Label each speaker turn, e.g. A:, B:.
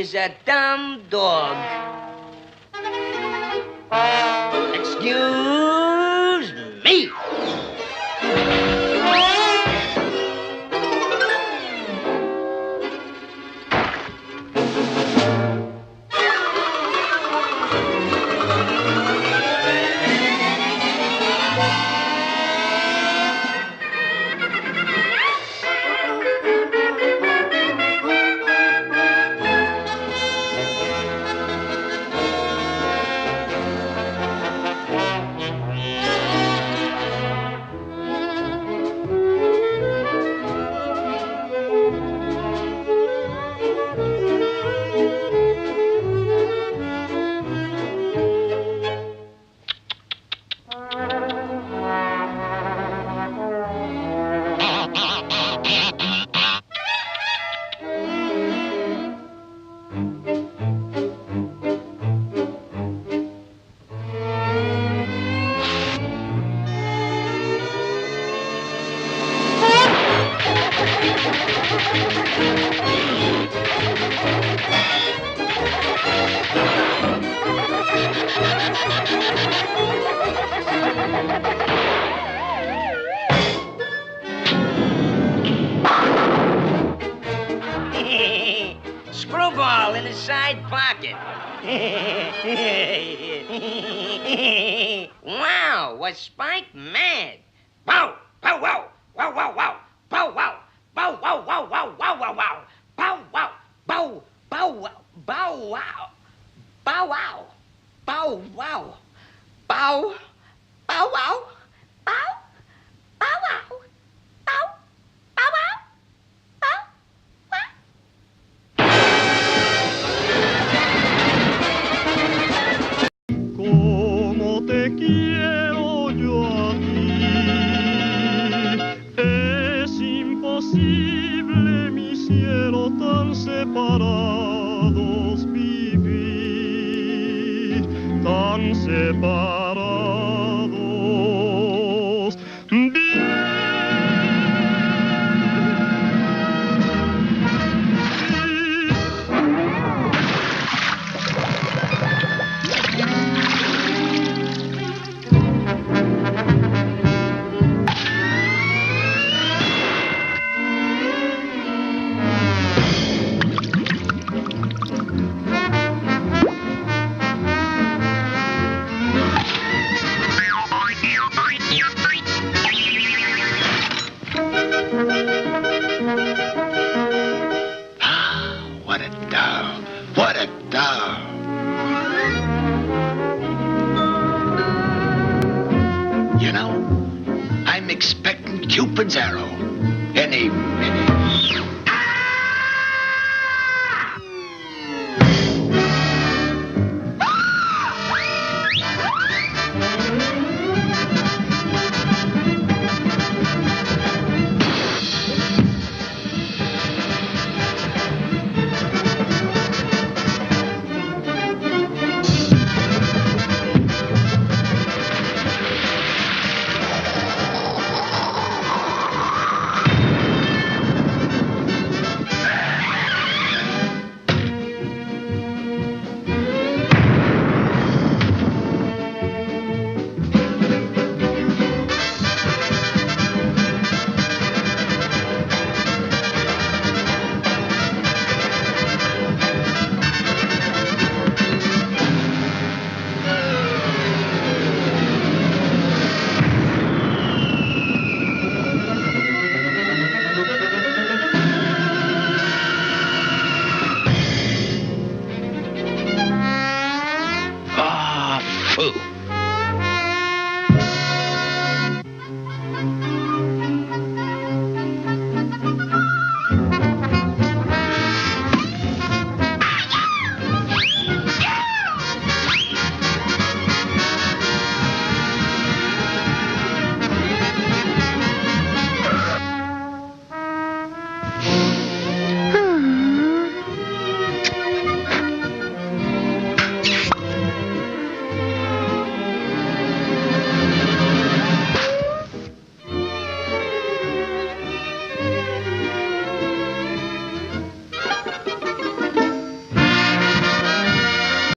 A: is a dumb dog. Excuse me. Screwball in his side pocket. Wow, was Spike mad? Bow, bow, wow, wow, wow, wow, bow, wow, bow, wow, wow, wow, wow, wow, wow, bow, wow, bow, bow, wow, bow, wow, bow, wow, bow, wow, bow, bow, wow, bow, bow, wow, bow, bow, wow, bow, wow.
B: Como te quiero yo a ti, es imposible mi cielo tan separados vivir, tan separados vivir.
C: What a dove! What a dove! You know, I'm expecting Cupid's arrow any minute. Phoo.